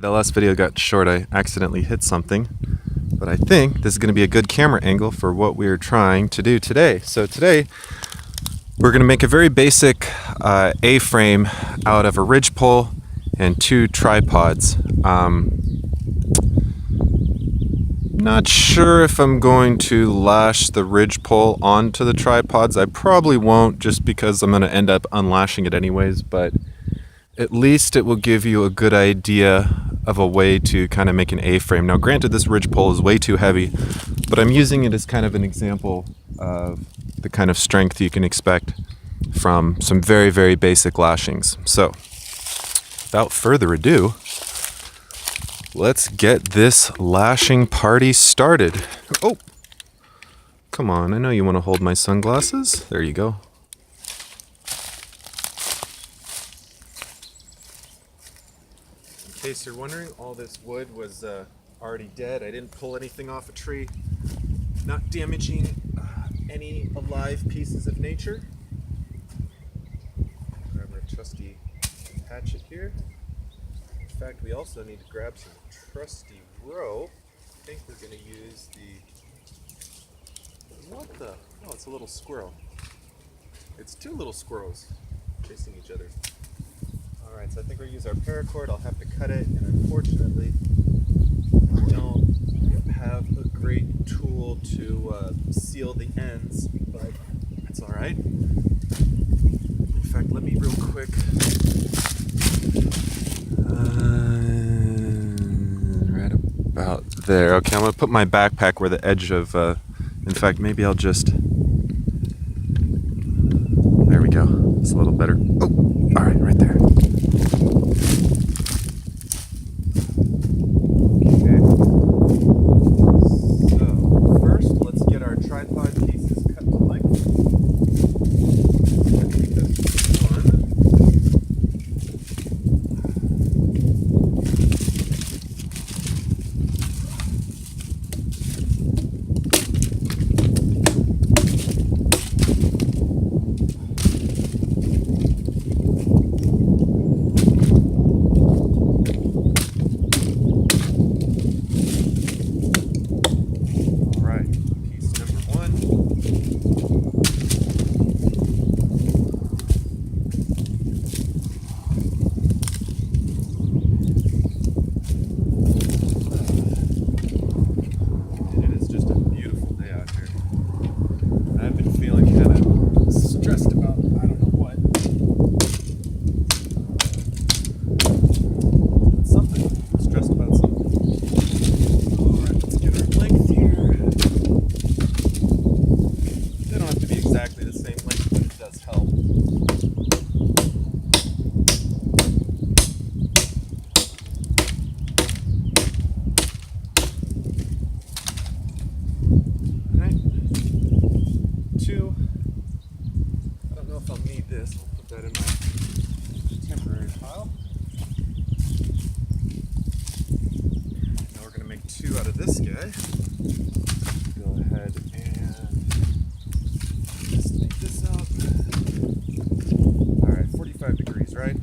The last video got short. I accidentally hit something, but I think this is going to be a good camera angle for what we're trying to do today. So today we're going to make a very basic A-frame out of a ridgepole and two tripods. Not sure if I'm going to lash the ridgepole onto the tripods. I probably won't, just because I'm going to end up unlashing it anyways, but at least it will give you a good idea of a way to kind of make an A-frame. Now granted, this ridgepole is way too heavy, but I'm using it as kind of an example of the kind of strength you can expect from some very, very basic lashings. So without further ado, let's get this lashing party started. Oh, come on, I know you want to hold my sunglasses. There you go. In case you're wondering, all this wood was already dead. I didn't pull anything off a tree, not damaging any alive pieces of nature. Grab my trusty hatchet here. In fact, we also need to grab some trusty rope. I think we're going to use what the? Oh, it's a little squirrel. It's two little squirrels chasing each other. Alright, so I think we're going to use our paracord. I'll have to cut it, and unfortunately I don't have a great tool to seal the ends, but that's alright. In fact, let me real quick right about there. Okay, I'm going to put my backpack where the edge of in fact, maybe I'll just, there we go. It's a little better. Oh, alright, right there. Out of this guy. Go ahead and just take this out. Alright, 45 degrees, right?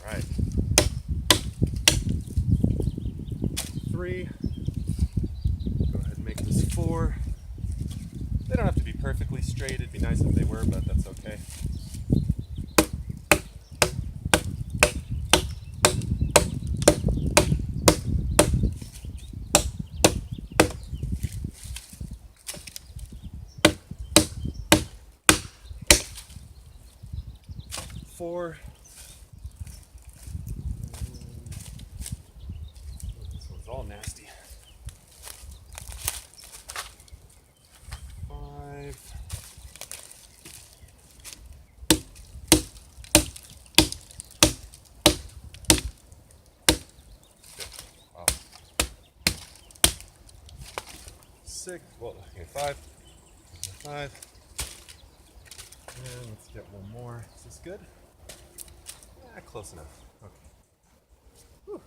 Alright. 3. 4. They don't have to be perfectly straight. It'd be nice if they were, but that's okay. Four. This one's all nasty. 5. Wow. 6. Well, okay, 5. 5. And let's get one more. Is this good? Yeah, close enough. Okay. Whew.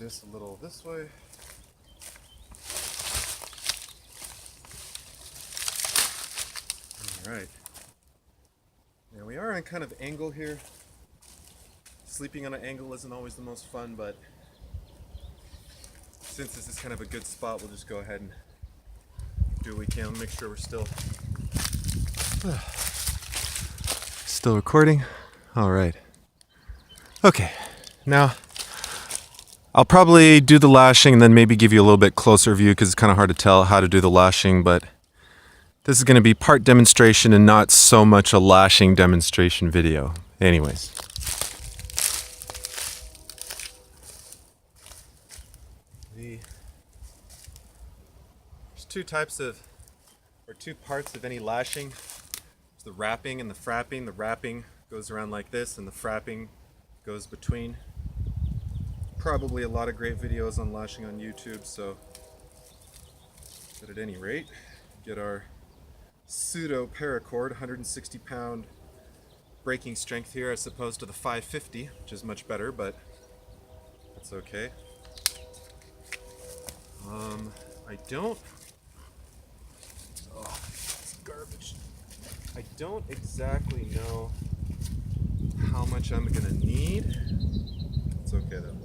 this a little this way. All right. Now we are on kind of angle here. Sleeping on an angle isn't always the most fun, but since this is kind of a good spot, we'll just go ahead and do what we can. Make sure we're still recording. All right. Okay. Now I'll probably do the lashing and then maybe give you a little bit closer view because it's kind of hard to tell how to do the lashing, but this is going to be part demonstration and not so much a lashing demonstration video. Anyways. There's two parts of any lashing. There's the wrapping and the frapping. The wrapping goes around like this and the frapping goes between. Probably a lot of great videos on lashing on YouTube, so but at any rate, get our pseudo paracord, 160 pound braking strength here as opposed to the 550, which is much better, but that's okay. It's garbage. I don't exactly know how much I'm gonna need. It's okay though.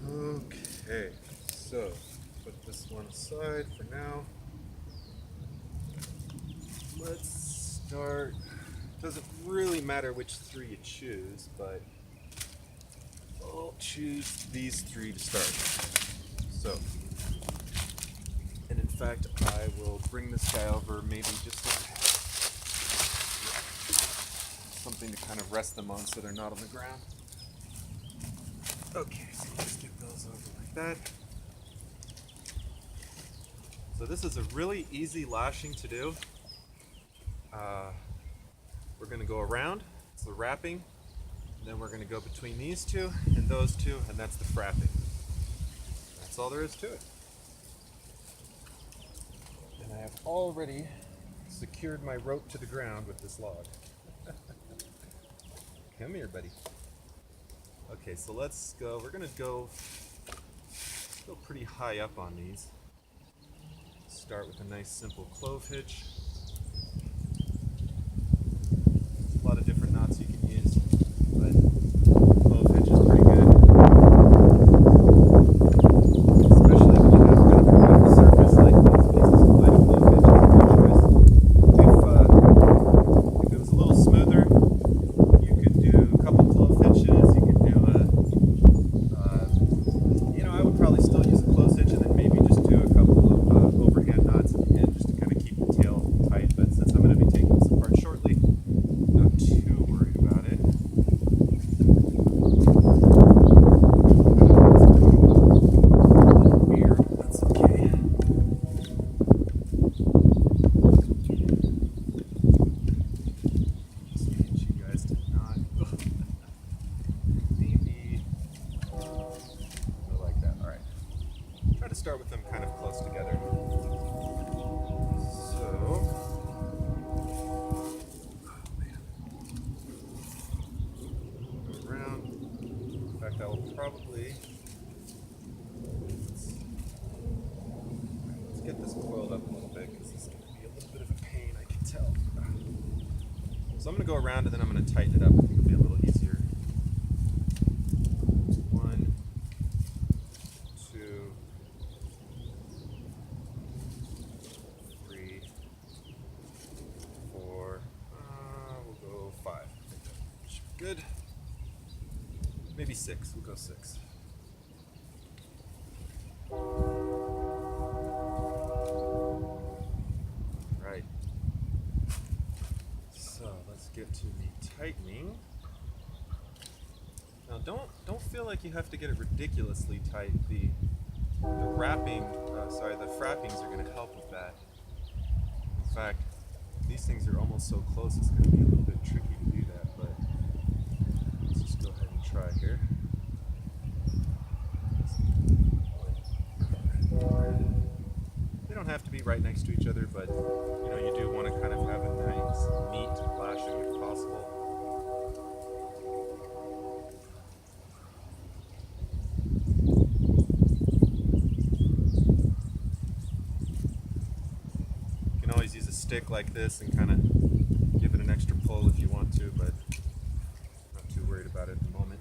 Okay, so put this one aside for now. Let's start. Doesn't really matter which three you choose, but I'll choose these three to start. So, and in fact, I will bring this guy over, maybe just something to kind of rest them on so they're not on the ground. Okay, so let's get those over like that. So this is a really easy lashing to do. We're going to go around, it's the wrapping, then we're going to go between these two and those two, and that's the frapping. That's all there is to it. And I have already secured my rope to the ground with this log. Come here, buddy. Okay, so let's go. We're gonna go pretty high up on these. Start with a nice simple clove hitch. There's a lot of different knots you can use, but clove hitch is pretty good. Especially when you have kind of a rough surface like these pieces of light clove hitch is a good choice. If it was a little smoother, you could do a couple clove hitches. You could do I would probably still use a close hitch and then maybe just do a couple of overhand knots at the end just to kind of keep the tail try to start with them kind of close together. So, go around. In fact, I will probably let's get this coiled up a little bit because this is going to be a little bit of a pain, I can tell. So I'm going to go around and then I'm going to tighten it up. I think it'll be a little easier. 1, 2, 3, 4, we'll go 5. I think that should be good. Maybe 6, we'll go 6. Right. So let's get to the tightening. Now don't feel like you have to get it ridiculously tight. The wrapping, the frappings are going to help with that. In fact, these things are almost so close it's going to be a little bit tricky to do that, but let's just go ahead and try here. They don't have to be right next to each other, but you know, you do want to kind of have a nice, neat lashing if possible. You can always use a stick like this and kind of give it an extra pull if you want to, but I'm not too worried about it at the moment.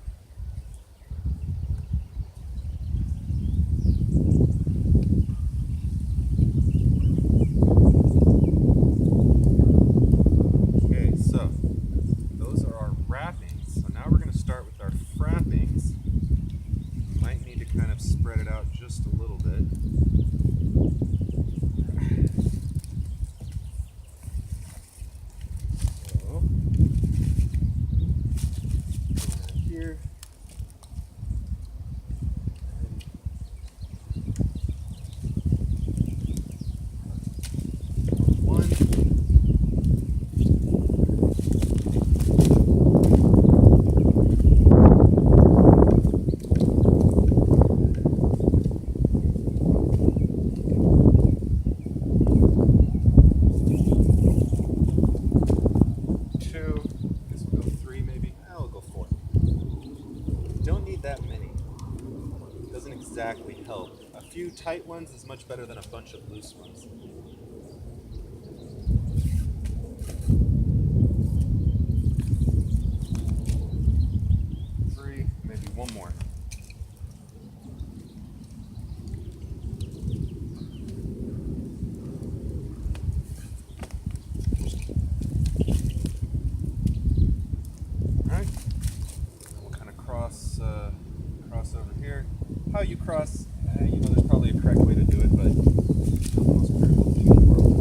Spread it out just a little bit. So, here. One. That many. Doesn't exactly help. A few tight ones is much better than a bunch of loose ones. 3, maybe one more. Cross over here. How you cross, you know, there's probably a correct way to do it, but it's not the most critical thing in the world.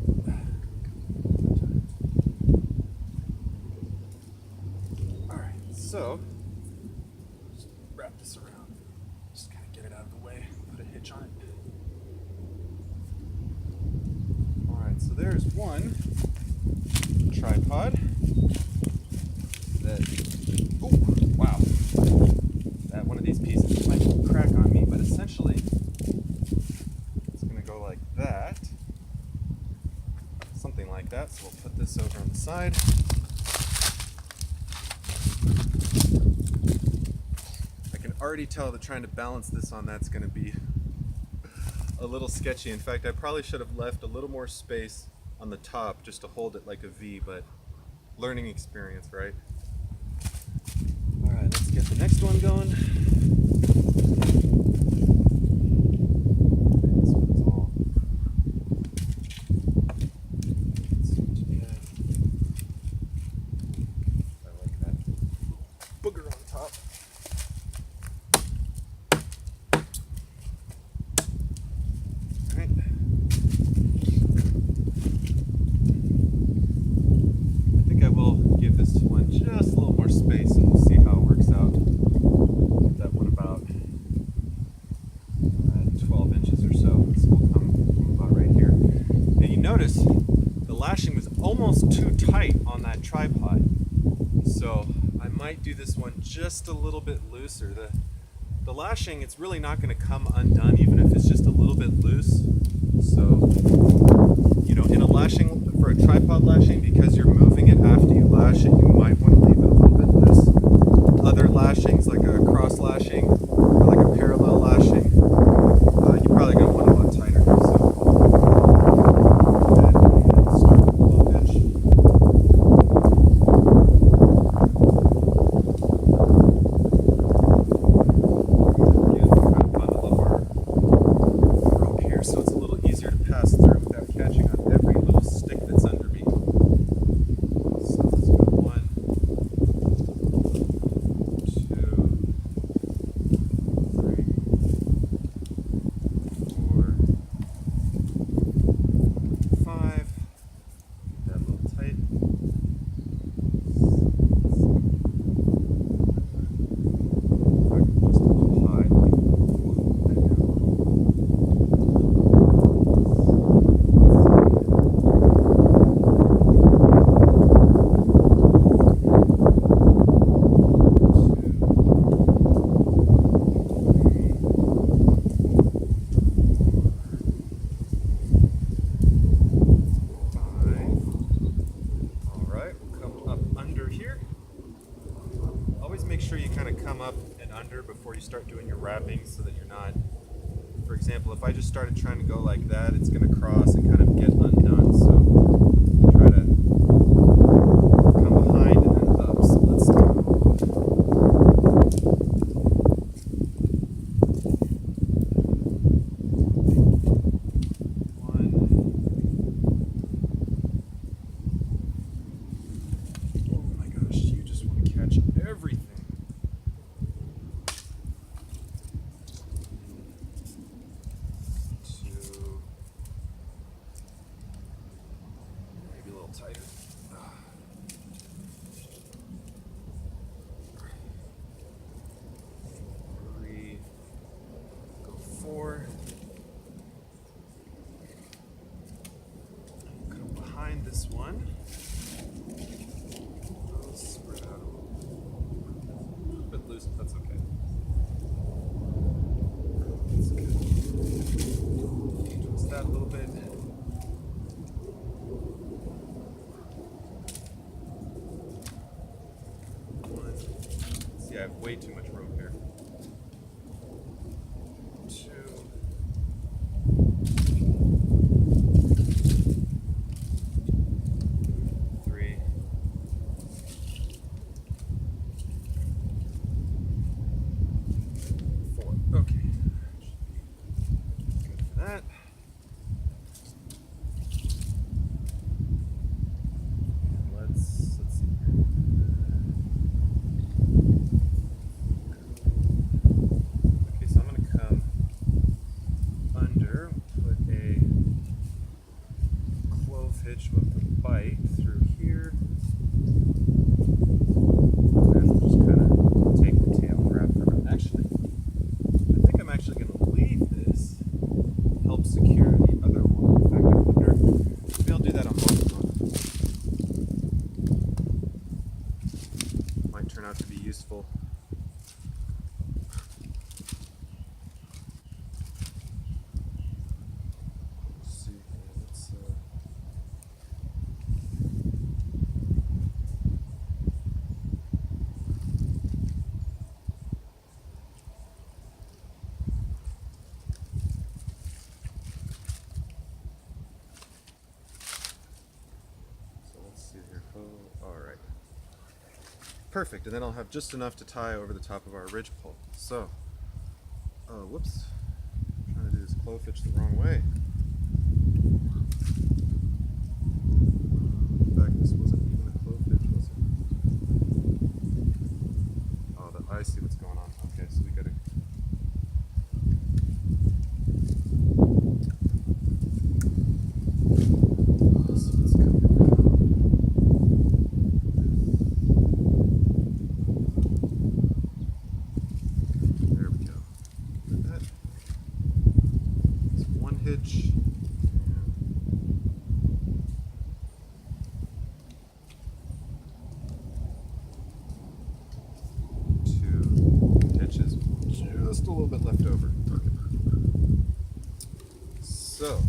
Here. So, just wrap this around, just kind of get it out of the way, put a hitch on it. Alright, so there's one tripod that, oh, wow, that one of these pieces might crack on me, but essentially, it's going to go like that, something like that. So we'll put this over on the side. I can already tell that trying to balance this on that's going to be a little sketchy. In fact, I probably should have left a little more space on the top just to hold it like a V, but learning experience, right? All right, let's get the next one going. This one's all I like that booger on top. All right. I think I will give this one just a little more space and we'll see how it works out. Give that one about 12 inches or so. So we'll come about right here. Now you notice the lashing was almost too tight on that tripod. So I might do this one just a little bit looser. The lashing, it's really not going to come undone even if it's just a little bit loose. So, you know, in a lashing, for a tripod lashing, because you're moving it after you lash it, you might want to leave it a little bit loose. Other lashings, like a cross lashing or like a parallel lashing, you're probably going to want it a lot tighter. So, go ahead and start with the low pitch. Again, kind of bundle up our rope here so it's a little easier to pass through without catching on every little stick that's under me. So let's go 1, 2, 3, 4, 5. Keep that a little tight. 6, just a little high. There you go. Always make sure you kind of come up and under before you start doing your wrapping so that you're not, for example, if I just started trying to go like that, it's going to cross and kind of get undone. So try to come behind and then up. So let's start. Oh my gosh, you just want to catch everything. 2, maybe a little tighter. 3, go 4. Come behind this one. I'll spread out a little bit loose, but that's okay. That's good. Twist that a little bit. 1. See, I have way too much rope here. 2. 3. 4. Okay. Should be good for that. And let's see here. Okay, so I'm going to come under, put a clove hitch with the bite through here, and just kind of take the tail and wrap it around. Actually, I think I'm actually going to leave this, help secure the other one. In fact, I wonder, maybe I'll do that on both of them. Might turn out to be useful. Let's see here, let's Perfect, and then I'll have just enough to tie over the top of our ridge pole. So, whoops, I'm trying to do this clove hitch the wrong way. In fact, this wasn't even a clove hitch, was it? Oh, I see what's going on. Okay, so we gotta. So it's coming around. There we go. Look at that. It's one hitch. Just a little bit left over. So,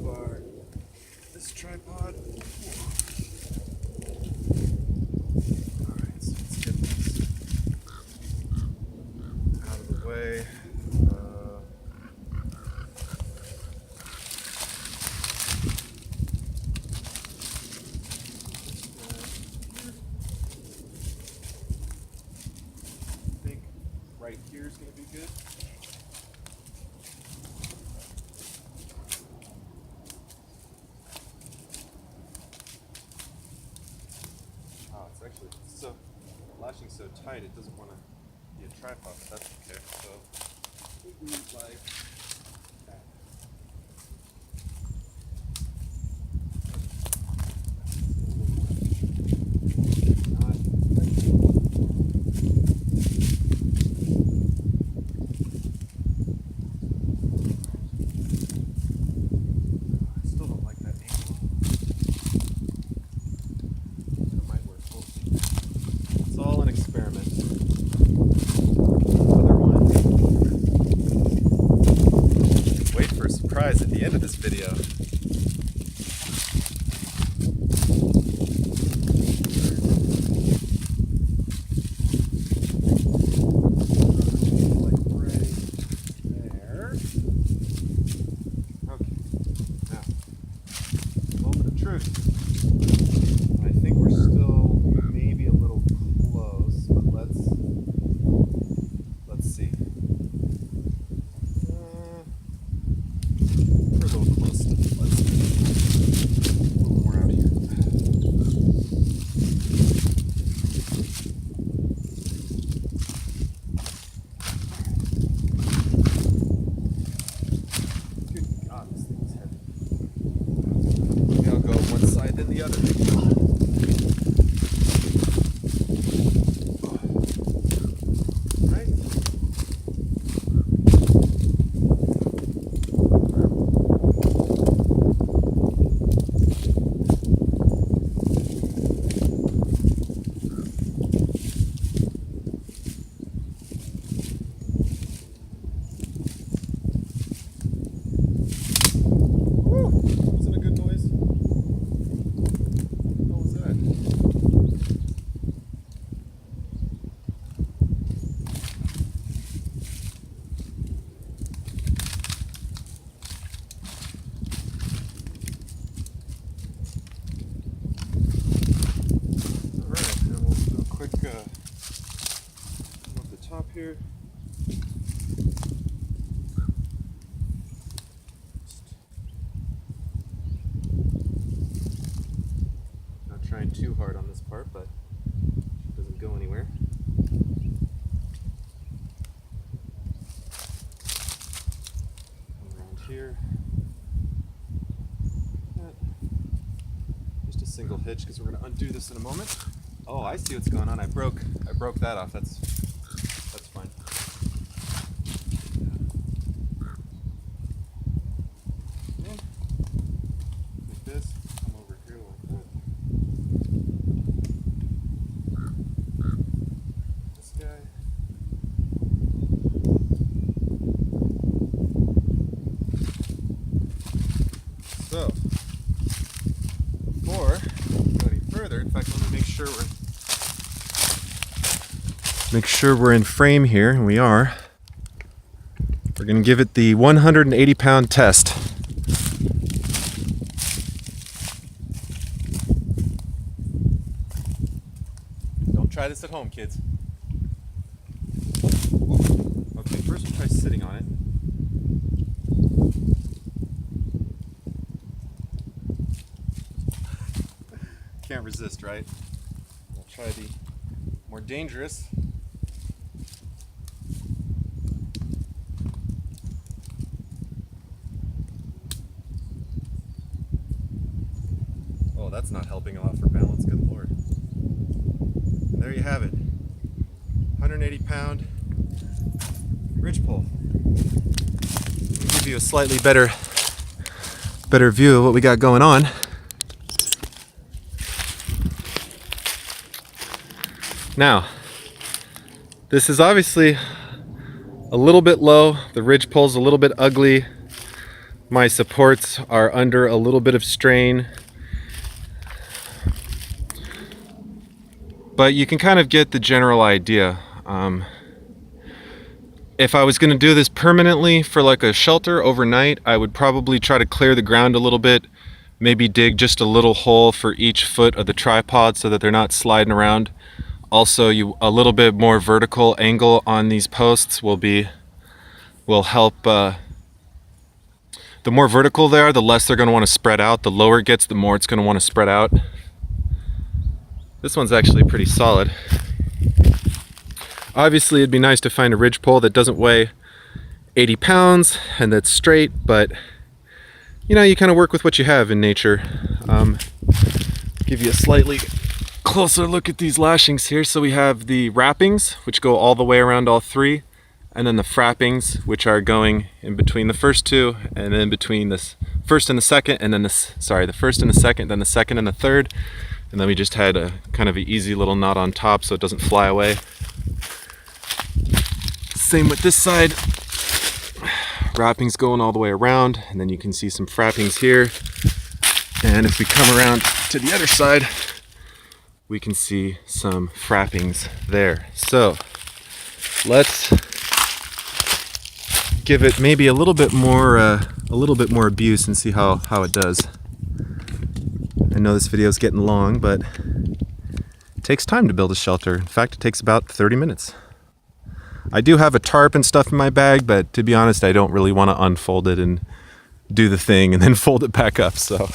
move this tripod. Alright, so let's get this out of the way. Right here is going to be good. Oh, it's actually so lashing so tight it doesn't want to be a tripod, but that's okay. So we need like that. At the end of this video. Like right there. Okay. Now, moment of truth. I think we're still maybe a little close, but let's see. Than the other. Right. Woo! Wasn't a good noise. Up the top here. Not trying too hard on this part, but it doesn't go anywhere. Come around here. Just a single hitch because we're going to undo this in a moment. Oh, I see what's going on. I broke that off. That's fine. Okay. Like this. Come over here like that. This guy. So, before we go any further, in fact, let me make sure we're in frame here, and we are. We're going to give it the 180-pound test. Try this at home, kids. Okay, first we'll try sitting on it. Can't resist, right? We'll try the more dangerous. Oh, that's not helping a lot for balance, good lord. And there you have it. 180-pound ridgepole. Let me give you a slightly better view of what we got going on. Now, this is obviously a little bit low. The ridgepole's a little bit ugly. My supports are under a little bit of strain. But you can kind of get the general idea. If I was going to do this permanently for like a shelter overnight, I would probably try to clear the ground a little bit, maybe dig just a little hole for each foot of the tripod so that they're not sliding around. Also, a little bit more vertical angle on these posts will help. The more vertical they are, the less they're going to want to spread out. The lower it gets, the more it's going to want to spread out. This one's actually pretty solid. Obviously, it'd be nice to find a ridgepole that doesn't weigh 80 pounds and that's straight, but you know, you kind of work with what you have in nature. Give you a slightly closer look at these lashings here. So we have the wrappings, which go all the way around all three, and then the frappings, which are going in between the first two, and then between this first and the second, and then the first and the second, then the second and the third. And then we just had a kind of an easy little knot on top so it doesn't fly away. Same with this side. Wrappings going all the way around, and then you can see some frappings here. And if we come around to the other side, we can see some frappings there. So let's give it maybe a little bit more abuse and see how it does. I know this video is getting long, but it takes time to build a shelter. In fact, it takes about 30 minutes. I do have a tarp and stuff in my bag, but to be honest, I don't really want to unfold it and do the thing and then fold it back up, so.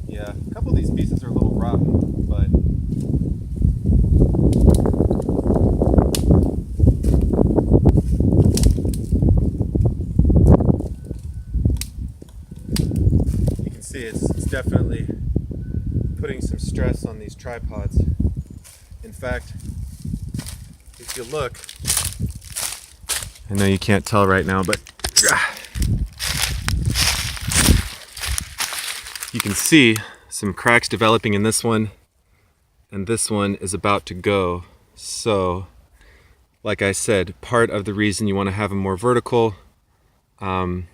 Yeah, a couple of these pieces are a little rotten, but you can see it's definitely putting some stress on these tripods. In fact, if you look, I know you can't tell right now, but you can see some cracks developing in this one, and this one is about to go. So, like I said, part of the reason you want to have them more vertical, and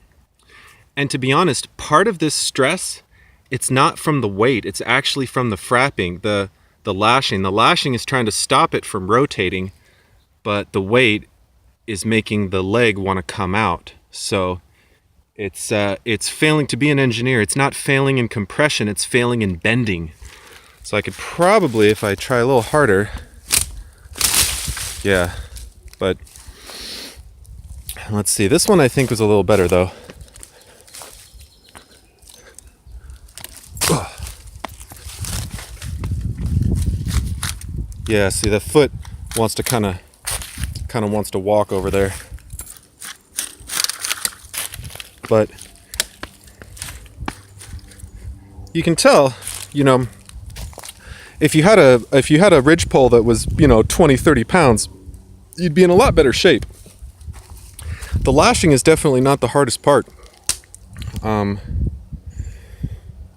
to be honest, part of this stress, it's not from the weight, it's actually from the frapping, the lashing. The lashing is trying to stop it from rotating, but the weight is making the leg want to come out. So it's failing to be an engineer. It's not failing in compression, it's failing in bending. So I could probably, if I try a little harder, yeah, but let's see. This one I think was a little better though. Yeah, see, the foot wants to kind of wants to walk over there. But you can tell, you know, if you had a ridgepole that was, you know, 20-30 pounds, you'd be in a lot better shape. The lashing is definitely not the hardest part.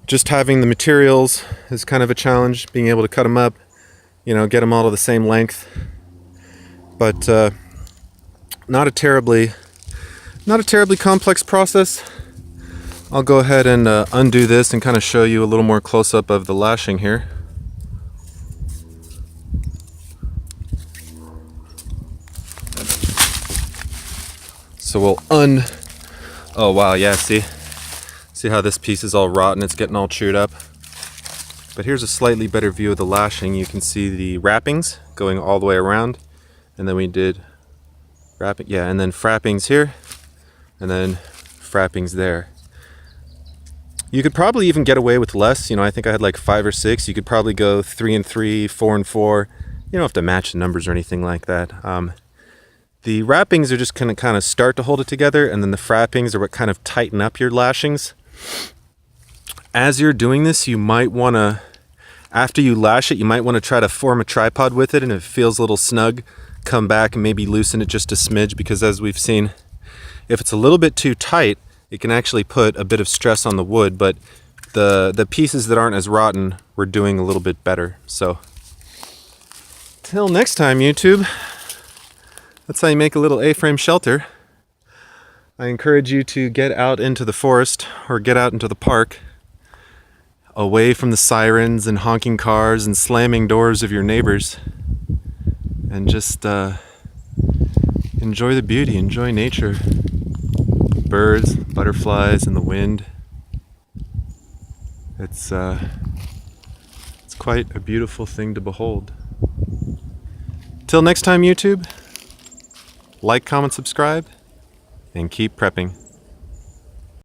Just having the materials is kind of a challenge, being able to cut them up, you know, get them all to the same length. But not a terribly complex process. I'll go ahead and undo this and kind of show you a little more close-up of the lashing here. So we'll oh wow, yeah, see how this piece is all rotten, it's getting all chewed up. But here's a slightly better view of the lashing. You can see the wrappings going all the way around, and then we did wrapping, yeah, and then frappings here, and then frappings there. You could probably even get away with less. You know, I think I had like 5 or 6. You could probably go 3 and 3, 4 and 4. You don't have to match the numbers or anything like that. The wrappings are just going to kind of start to hold it together, and then the frappings are what kind of tighten up your lashings. As you're doing this, you might want to, after you lash it, you might want to try to form a tripod with it, and if it feels a little snug, come back and maybe loosen it just a smidge, because as we've seen, if it's a little bit too tight, it can actually put a bit of stress on the wood, but the pieces that aren't as rotten, we're doing a little bit better. So, till next time, YouTube. That's how you make a little A-frame shelter. I encourage you to get out into the forest or get out into the park, away from the sirens and honking cars and slamming doors of your neighbors, and just enjoy the beauty, enjoy nature. Birds, butterflies, and the wind. It's quite a beautiful thing to behold. Till next time, YouTube. Like, comment, subscribe, and keep prepping.